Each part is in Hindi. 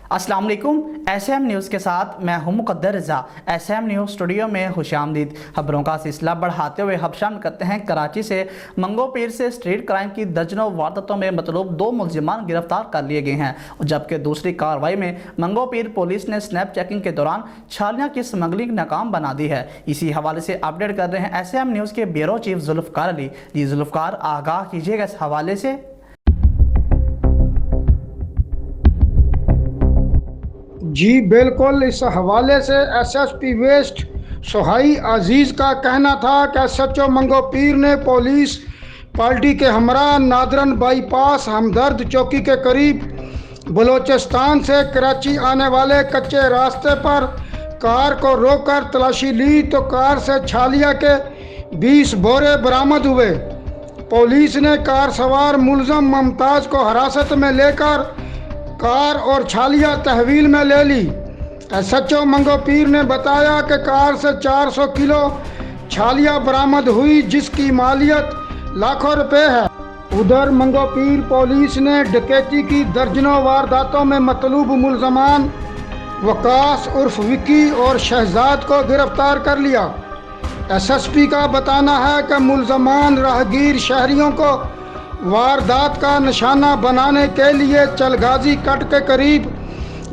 अस्सलाम वालेकुम। SM न्यूज़ के साथ मैं हूं मुक़द्दर रज़ा। SM न्यूज़ स्टूडियो में खुशामदीद। खबरों का सिलसिला बढ़ाते हुए हम शामिल करते हैं कराची से। मंगो पीर से स्ट्रीट क्राइम की दर्जनों वारदातों में मतलूब 2 मुलजिमान गिरफ्तार कर लिए गए हैं, जबकि दूसरी कार्रवाई में मंगो पीर पुलिस ने स्नैप चेकिंग के दौरान छालियाँ की स्मगलिंग नाकाम बना दी है। इसी हवाले से अपडेट कर रहे हैं SM न्यूज़ के ब्यूरो चीफ जुल्फ़कार अली। जी जुल्फ़कार, आगाह कीजिएगा इस हवाले से। जी बिल्कुल, इस हवाले से SSP वेस्ट सोहाई अजीज़ का कहना था कि SHO मंगो पीर ने पुलिस पार्टी के हमरा नादरन बाईपास हमदर्द चौकी के करीब बलोचिस्तान से कराची आने वाले कच्चे रास्ते पर कार को रोककर तलाशी ली तो कार से छालिया के 20 बोरे बरामद हुए। पुलिस ने कार सवार मुलजम मुमताज़ को हिरासत में लेकर कार और छालिया तहवील में ले ली। SHO मंगो पीर ने बताया कि कार से 400 किलो छालिया बरामद हुई, जिसकी मालियत लाखों रुपए है। उधर मंगो पीर पुलिस ने डकैती की दर्जनों वारदातों में मतलूब मुलजमान वकास उर्फ विक्की और शहजाद को गिरफ्तार कर लिया। SSP का बताना है कि मुलजमान राहगीर शहरियों को वारदात का निशाना बनाने के लिए चलगाजी कट के करीब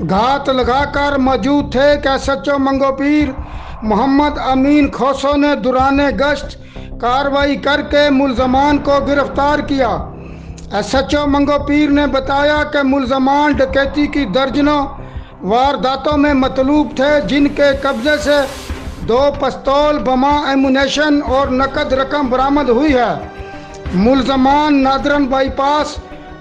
घात लगाकर मौजूद थे कि SHO मंगो पीर मोहम्मद अमीन खोसो ने दुराने गश्त कार्रवाई करके मुलजमान को गिरफ्तार किया। SHO मंगो पीर ने बताया कि मुलजमान डकैती की दर्जनों वारदातों में मतलूब थे, जिनके कब्जे से 2 पिस्तौल, बमा, एमुनेशन और नकद रकम बरामद हुई है। मुलजमान नादरन बाईपास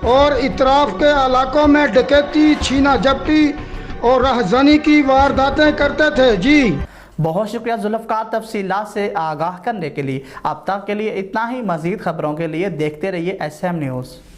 और इतराफ के इलाकों में डकैती, छीना झपटी और राहज़नी की वारदातें करते थे। जी बहुत शुक्रिया जुल्फ़कार तफसीलात से आगाह करने के लिए। अब तक के लिए इतना ही। मज़ीद खबरों के लिए देखते रहिए SM न्यूज़।